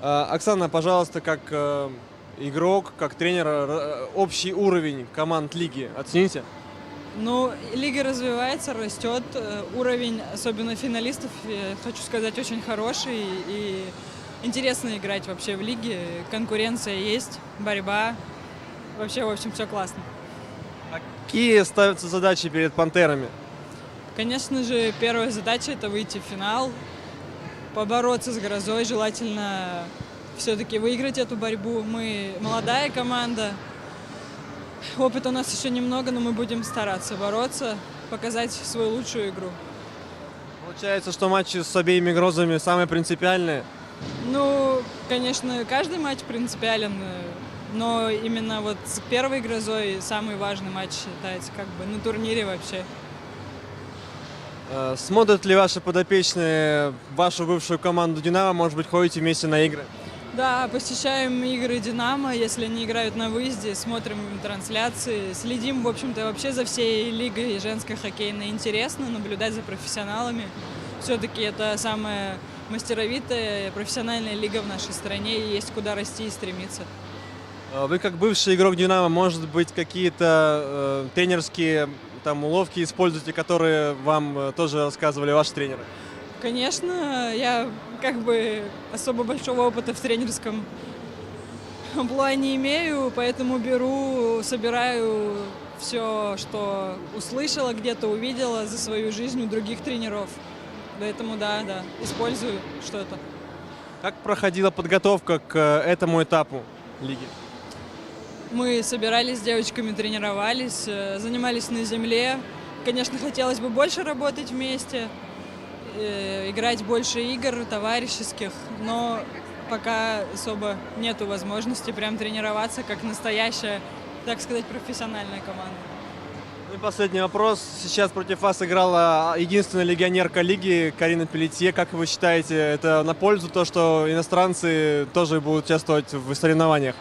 Оксана, пожалуйста, как игрок, как тренер, общий уровень команд лиги оцените? Ну, лига развивается, растет. Уровень, особенно финалистов, я хочу сказать, очень хороший. И интересно играть вообще в лиге. Конкуренция есть, борьба. Вообще, в общем, все классно. Какие ставятся задачи перед «Пантерами»? Конечно же, первая задача – это выйти в финал, побороться с «Грозой», желательно все-таки выиграть эту борьбу. Мы молодая команда, опыта у нас еще немного, но мы будем стараться бороться, показать свою лучшую игру. Получается, что матчи с обеими «Грозами» самые принципиальные. Ну, конечно, каждый матч принципиален, но именно вот с первой «Грозой» самый важный матч считается как бы на турнире вообще. Смотрят ли ваши подопечные вашу бывшую команду «Динамо»? Может быть, ходите вместе на игры? Да, посещаем игры «Динамо», если они играют на выезде, смотрим трансляции, следим, в общем-то, вообще за всей лигой женской хоккейной. Интересно наблюдать за профессионалами. Все-таки это самая мастеровитая профессиональная лига в нашей стране, и есть куда расти и стремиться. Вы как бывший игрок «Динамо», может быть, какие-то тренерские там уловки используете, которые вам тоже рассказывали ваши тренеры? Конечно, я как бы особо большого опыта в тренерском амплуа не имею, поэтому беру, собираю все, что услышала, где-то увидела за свою жизнь у других тренеров. Поэтому да, использую что-то. Как проходила подготовка к этому этапу лиги? Мы собирались с девочками, тренировались, занимались на земле. Конечно, хотелось бы больше работать вместе, играть больше игр товарищеских, но пока особо нету возможности прям тренироваться как настоящая, так сказать, профессиональная команда. Ну и последний вопрос. Сейчас против вас играла единственная легионерка лиги Карина Пелетье. Как вы считаете, это на пользу то, что иностранцы тоже будут участвовать в соревнованиях?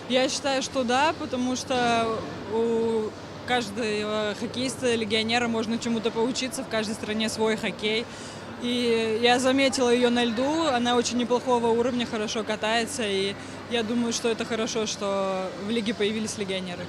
Я считаю, что да, потому что у каждого хоккеиста, легионера можно чему-то поучиться, в каждой стране свой хоккей. И я заметила ее на льду, она очень неплохого уровня, хорошо катается, и я думаю, что это хорошо, что в лиге появились легионеры.